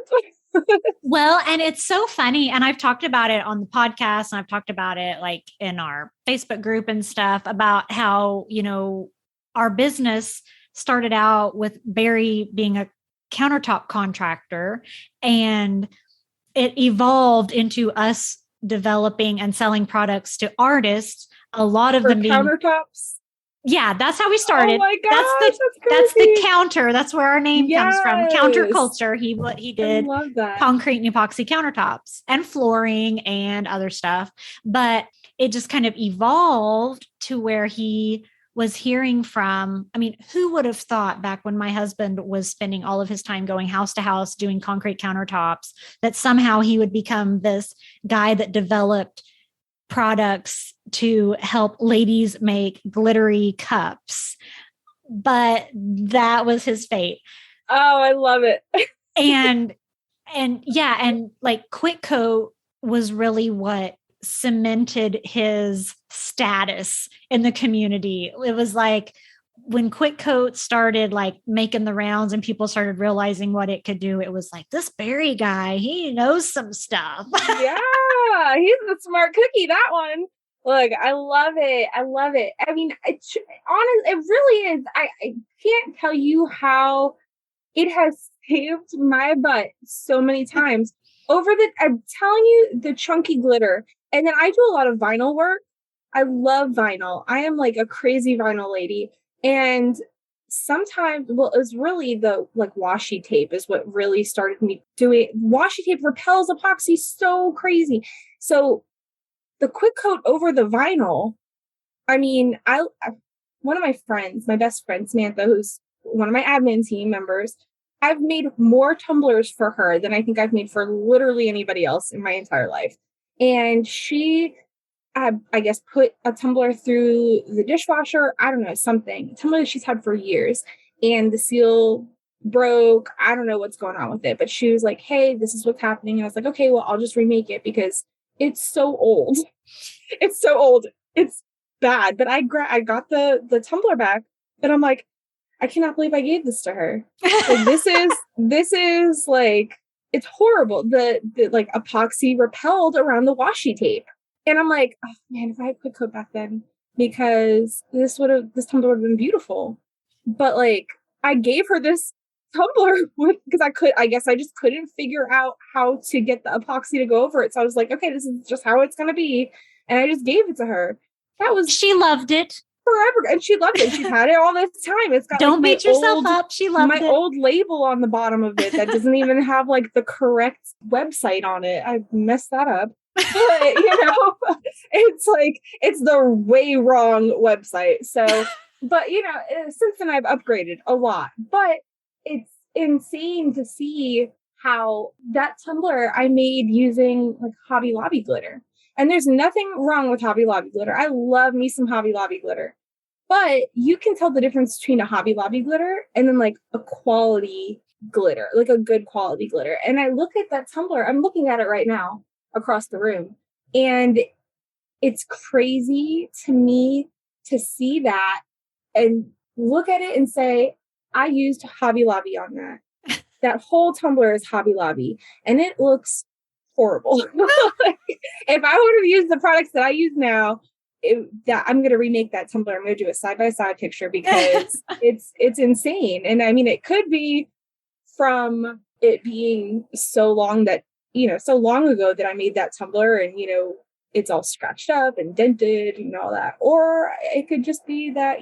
Well, and it's so funny. And I've talked about it on the podcast, and I've talked about it like in our Facebook group and stuff, about how, our business started out with Barry being a countertop contractor, and it evolved into us developing and selling products to artists. A lot of them being countertops. Yeah, that's how we started. Oh my gosh, that's the counter. That's where our name comes from. Counterculture. He did concrete and epoxy countertops and flooring and other stuff. But it just kind of evolved to where he was hearing from, I mean, who would have thought back when my husband was spending all of his time going house to house doing concrete countertops, that somehow he would become this guy that developed products to help ladies make glittery cups. But that was his fate. Oh, I love it. and like Quick Coat was really what cemented his status in the community. It was like when Quick Coat started like making the rounds and people started realizing what it could do, it was like, this Barry guy, he knows some stuff. Yeah, he's the smart cookie, that one. Look, I love it. I mean, it really is. I can't tell you how it has saved my butt so many times. I'm telling you, the chunky glitter. And then I do a lot of vinyl work. I love vinyl. I am like a crazy vinyl lady. And sometimes, it was really the like washi tape is what really started me doing. Washi tape repels epoxy so crazy. So the Quick Coat over the vinyl, I mean, one of my friends, my best friend, Samantha, who's one of my admin team members, I've made more tumblers for her than I think I've made for literally anybody else in my entire life. And she, I guess, put a tumbler through the dishwasher. I don't know, something. A tumbler that she's had for years. And the seal broke. I don't know what's going on with it. But she was like, hey, this is what's happening. And I was like, okay, well, I'll just remake it because it's so old. It's so old. It's bad. But I got the tumbler back. And I'm like, I cannot believe I gave this to her. Like, this is like, it's horrible. The like epoxy repelled around the washi tape. And I'm like, oh man, if I had Quick Coat back then, because this tumbler would have been beautiful. But like, I gave her this tumbler because I guess I just couldn't figure out how to get the epoxy to go over it. So I was like, okay, this is just how it's going to be. And I just gave it to her. She loved it. Forever, and she loved it. She's had it all this time. It's got Don't beat yourself up. She loved my old label on the bottom of it that doesn't even have like the correct website on it. I messed that up. But it's like it's the way wrong website. So, but since then I've upgraded a lot. But it's insane to see how that tumbler I made using like Hobby Lobby glitter. And there's nothing wrong with Hobby Lobby glitter. I love me some Hobby Lobby glitter. But you can tell the difference between a Hobby Lobby glitter and then like a quality glitter, like a good quality glitter. And I look at that tumbler, I'm looking at it right now across the room. And it's crazy to me to see that and look at it and say, I used Hobby Lobby on that. That whole tumbler is Hobby Lobby. And it looks horrible. If I would have used the products that I use now, I'm going to remake that tumbler. I'm going to do a side-by-side picture because it's insane. And I mean, it could be from it being so long that, so long ago that I made that tumbler and, it's all scratched up and dented and all that. Or it could just be that,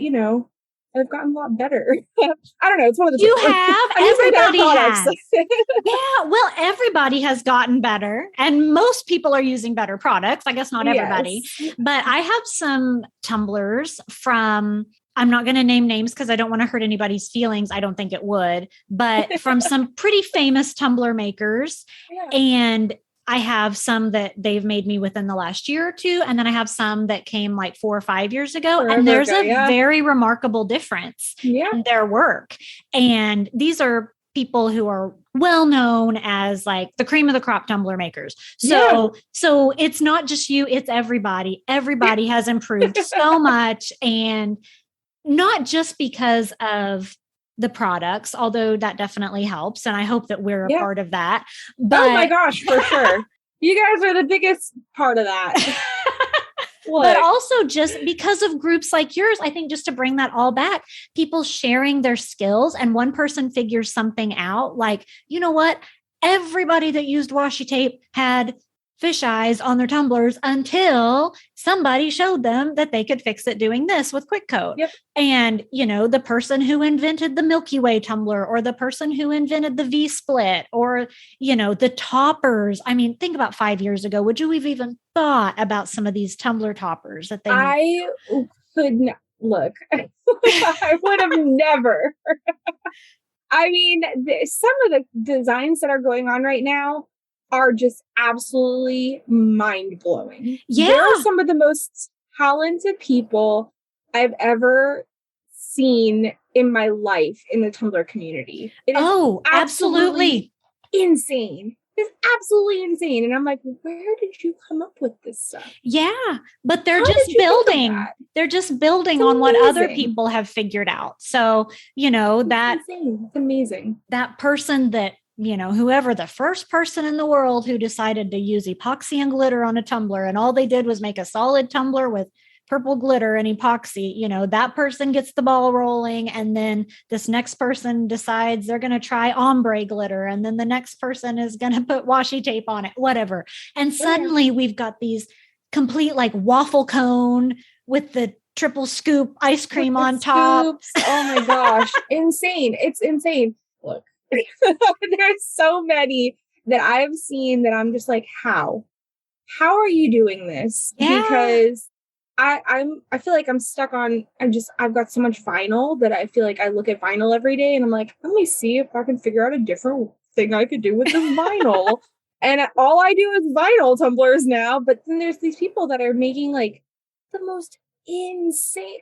I've gotten a lot better. I don't know. It's one of the You have. I'm using better Everybody products. has. Yeah. Well, everybody has gotten better, and most people are using better products. I guess not everybody, Yes. but I have some tumblers from, I'm not going to name names because I don't want to hurt anybody's feelings. I don't think it would, but from some pretty famous tumbler makers. Yeah. And I have some that they've made me within the last year or two. And then I have some that came like 4 or 5 years ago. And there's a very remarkable difference in their work. And these are people who are well known as like the cream of the crop tumbler makers. So it's not just you, it's everybody. Everybody has improved so much. And not just because of the products, although that definitely helps. And I hope that we're a part of that. But oh my gosh, for sure. You guys are the biggest part of that. But also just because of groups like yours, I think just to bring that all back, people sharing their skills and one person figures something out. Like, you know what? Everybody that used washi tape had fish eyes on their tumblers until somebody showed them that they could fix it doing this with Quick Coat. Yep. And, the person who invented the Milky Way tumbler, or the person who invented the V-split, or, the toppers. I mean, think about 5 years ago. Would you have even thought about some of these tumbler toppers that they I could not look. I would have never. I mean, some of the designs that are going on right now are just absolutely mind-blowing. Yeah. They're some of the most talented people I've ever seen in my life in the Tumbler community. It is absolutely insane. It's absolutely insane. And I'm like, where did you come up with this stuff? Yeah, but they're just building. They're just building on what other people have figured out. So, that's insane. It's amazing. That person that, whoever the first person in the world who decided to use epoxy and glitter on a tumbler, and all they did was make a solid tumbler with purple glitter and epoxy, that person gets the ball rolling. And then this next person decides they're going to try ombre glitter. And then the next person is going to put washi tape on it, whatever. And suddenly we've got these complete like waffle cone with the triple scoop ice cream on top. Oh my gosh. Insane. It's insane. Look, there's so many that I've seen that I'm just like, how are you doing this? Yeah. Because I feel like I'm stuck on, I've got so much vinyl that I feel like I look at vinyl every day and I'm like, let me see if I can figure out a different thing I could do with this vinyl. And all I do is vinyl tumblers now. But then there's these people that are making like the most insane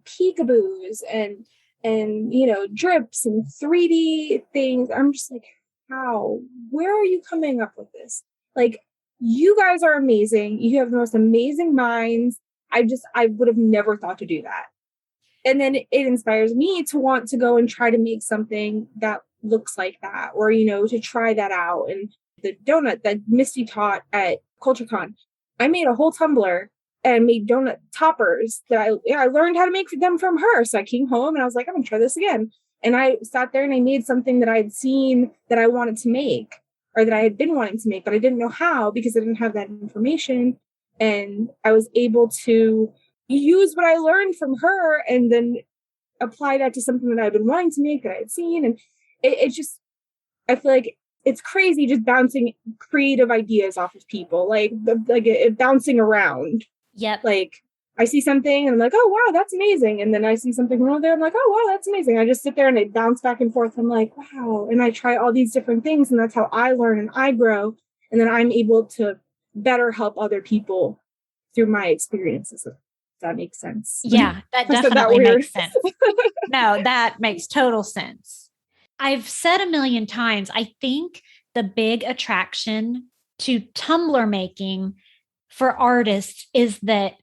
peekaboos and drips and 3D things. I'm just like, where are you coming up with this? Like, you guys are amazing. You have the most amazing minds. I would have never thought to do that. And then it inspires me to want to go and try to make something that looks like that, or, to try that out. And the donut that Misty taught at CultureCon, I made a whole tumbler and made donut toppers that I learned how to make them from her. So I came home and I was like, I'm gonna try this again. And I sat there and I made something that I'd seen that I wanted to make, or that I had been wanting to make, but I didn't know how because I didn't have that information. And I was able to use what I learned from her and then apply that to something that I've been wanting to make that I had seen. And it just, I feel like it's crazy just bouncing creative ideas off of people, like it bouncing around. Yep. Like I see something and I'm like, oh, wow, that's amazing. And then I see something over there. I'm like, oh, wow, that's amazing. I just sit there and I bounce back and forth. I'm like, wow. And I try all these different things. And that's how I learn and I grow. And then I'm able to better help other people through my experiences. If that makes sense. Yeah, that definitely makes sense. No, that makes total sense. I've said a million times, I think the big attraction to tumbler making for artists is that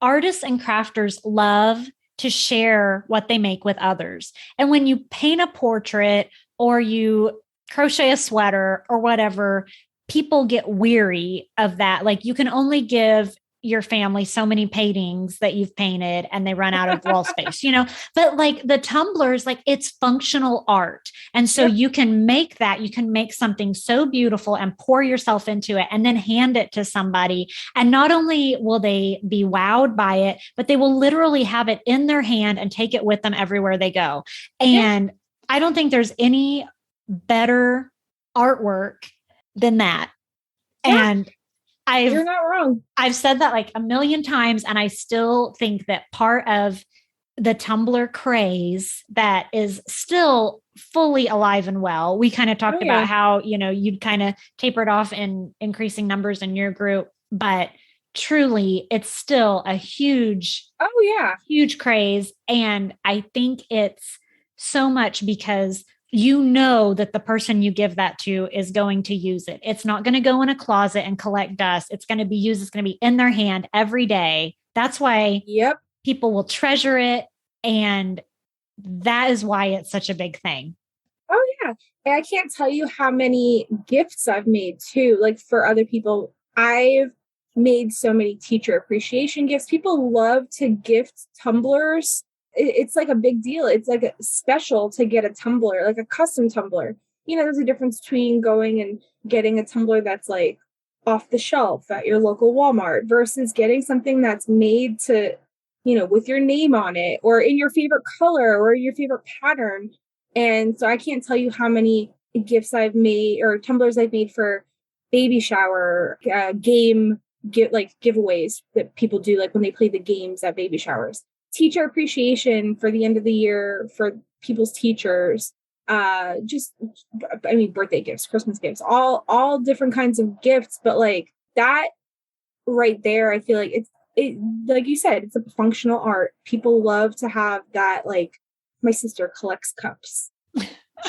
artists and crafters love to share what they make with others. And when you paint a portrait or you crochet a sweater or whatever, people get weary of that. Like you can only give your family so many paintings that you've painted and they run out of wall space, you know, but like the tumblers, like it's functional art. And so you can make that, you can make something so beautiful and pour yourself into it and then hand it to somebody. And not only will they be wowed by it, but they will literally have it in their hand and take it with them everywhere they go. And I don't think there's any better artwork than that. And you're not wrong. I've said that like a million times, and I still think that part of the Tumbler craze that is still fully alive and well. We kind of talked about how, you know, you'd kind of tapered off in increasing numbers in your group, but truly it's still a huge craze. And I think it's so much because you know that the person you give that to is going to use it. It's not going to go in a closet and collect dust. It's going to be used. It's going to be in their hand every day. That's why people will treasure it. And that is why it's such a big thing. Oh, yeah. And I can't tell you how many gifts I've made too, like for other people. I've made so many teacher appreciation gifts. People love to gift tumblers. It's like a big deal. It's like a special to get a tumbler, like a custom tumbler. You know, there's a difference between going and getting a tumbler that's like off the shelf at your local Walmart versus getting something that's made to, you know, with your name on it or in your favorite color or your favorite pattern. And so I can't tell you how many gifts I've made or tumblers I've made for baby shower, giveaways that people do, like when they play the games at baby showers. Teacher appreciation for the end of the year for people's teachers, birthday gifts, Christmas gifts, all different kinds of gifts. But like that right there, I feel like it like you said, it's a functional art. People love to have that. Like my sister collects cups.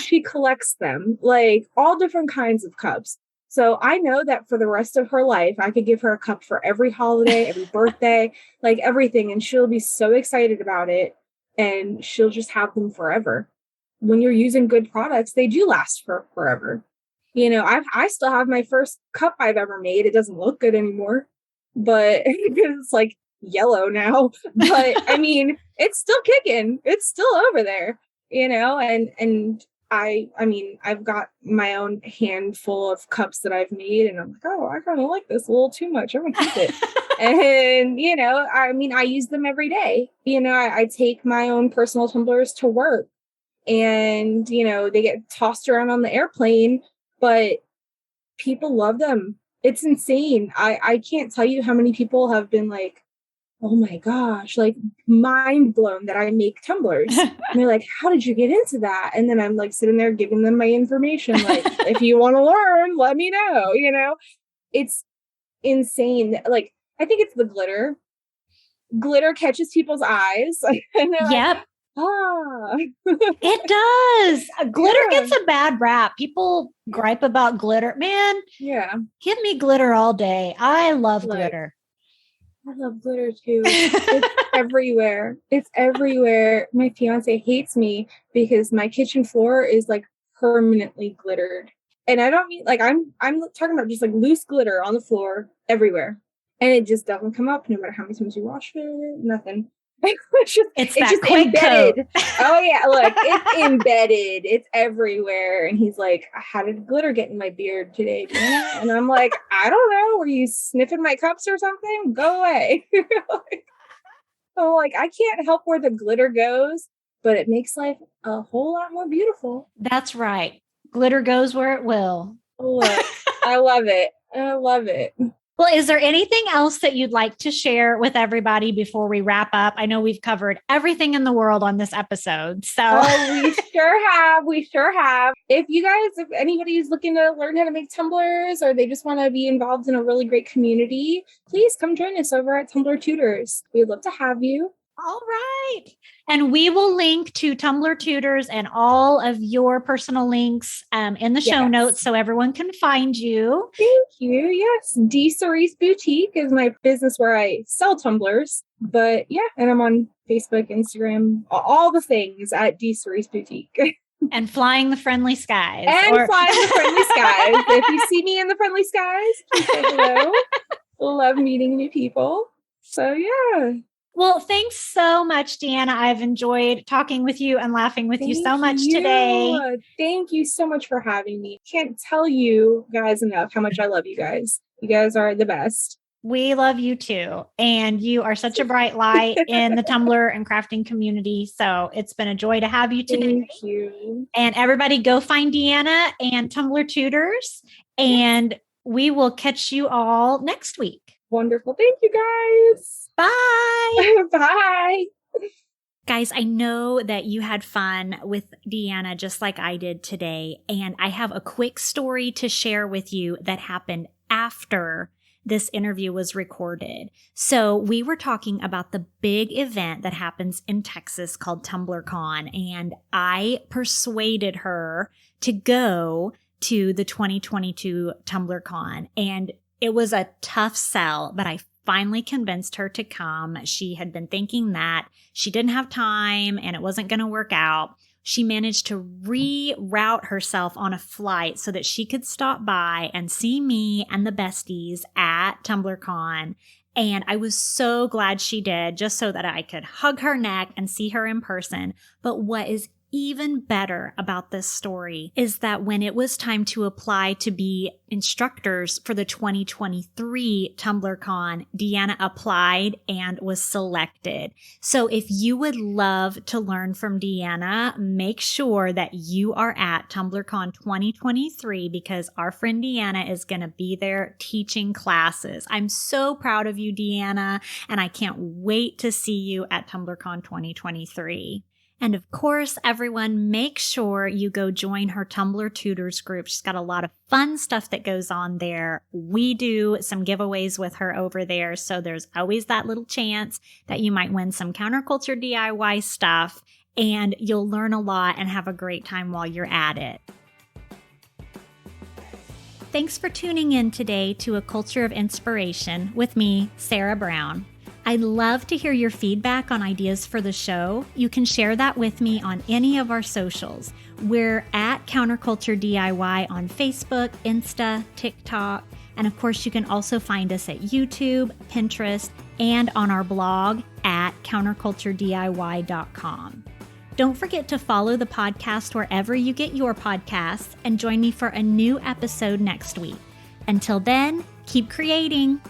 She collects them, like all different kinds of cups. So I know that for the rest of her life, I could give her a cup for every holiday, every birthday, like everything. And she'll be so excited about it. And she'll just have them forever. When you're using good products, they do last for forever. You know, I still have my first cup I've ever made. It doesn't look good anymore, but it's like yellow now. But I mean, it's still kicking. It's still over there, you know, and I mean, I've got my own handful of cups that I've made and I'm like, oh, I kind of like this a little too much. I'm going to keep it. And, you know, I mean, I use them every day. You know, I take my own personal tumblers to work and, you know, they get tossed around on the airplane, but people love them. It's insane. I can't tell you how many people have been like, oh my gosh, like mind blown that I make tumblers. And they're like, how did you get into that? And then I'm like sitting there giving them my information. Like, if you want to learn, let me know, you know, it's insane. Like, I think it's the glitter. Glitter catches people's eyes. And they're like, it does. Glitter gets a bad rap. People gripe about glitter. Man, give me glitter all day. I love glitter. I love glitter too. It's everywhere. It's everywhere. My fiance hates me because my kitchen floor is like permanently glittered. And I don't mean like I'm talking about just like loose glitter on the floor everywhere. And it just doesn't come up no matter how many times you wash it, nothing. It's just embedded. Oh yeah, look, it's embedded. It's everywhere. And he's like, how did glitter get in my beard today, Deana? And I'm like, I don't know. Were you sniffing my cups or something? Go away. So like, I can't help where the glitter goes, but it makes life a whole lot more beautiful. That's right. Glitter goes where it will. Look, I love it. I love it. Well, is there anything else that you'd like to share with everybody before we wrap up? I know we've covered everything in the world on this episode. So we sure have. We sure have. If anybody is looking to learn how to make tumblers or they just want to be involved in a really great community, please come join us over at Tumbler Tutors. We'd love to have you. All right. And we will link to Tumbler Tutors and all of your personal links in the show notes so everyone can find you. Thank you. Yes. D. Cerise Boutique is my business where I sell tumblers. But yeah, and I'm on Facebook, Instagram, all the things at D. Cerise Boutique. And flying the friendly skies. Flying the friendly skies. If you see me in the friendly skies, please say hello. love meeting new people. So yeah. Well, thanks so much, Deanna. I've enjoyed talking with you and laughing with you so much today. Thank you so much for having me. Can't tell you guys enough how much I love you guys. You guys are the best. We love you too. And you are such a bright light in the Tumbler and crafting community. So it's been a joy to have you today. Thank you. And everybody go find Deanna and Tumbler Tutors. And we will catch you all next week. Wonderful. Thank you guys. Bye. Bye. Guys, I know that you had fun with Deanna just like I did today. And I have a quick story to share with you that happened after this interview was recorded. So we were talking about the big event that happens in Texas called TumblerCon. And I persuaded her to go to the 2022 TumblerCon. And it was a tough sell, but I finally convinced her to come. She had been thinking that she didn't have time and it wasn't going to work out. She managed to reroute herself on a flight so that she could stop by and see me and the besties at TumblerCon. And I was so glad she did, just so that I could hug her neck and see her in person. But what is even better about this story is that when it was time to apply to be instructors for the 2023 TumblerCon, Deanna applied and was selected. So if you would love to learn from Deanna, make sure that you are at TumblerCon 2023 because our friend Deanna is going to be there teaching classes. I'm so proud of you, Deanna, and I can't wait to see you at TumblerCon 2023. And of course, everyone, make sure you go join her Tumbler Tutors group. She's got a lot of fun stuff that goes on there. We do some giveaways with her over there. So there's always that little chance that you might win some counterculture DIY stuff, and you'll learn a lot and have a great time while you're at it. Thanks for tuning in today to A Culture of Inspiration with me, Sarah Brown. I'd love to hear your feedback on ideas for the show. You can share that with me on any of our socials. We're at Counterculture DIY on Facebook, Insta, TikTok, and of course you can also find us at YouTube, Pinterest, and on our blog at counterculturediy.com. Don't forget to follow the podcast wherever you get your podcasts and join me for a new episode next week. Until then, keep creating.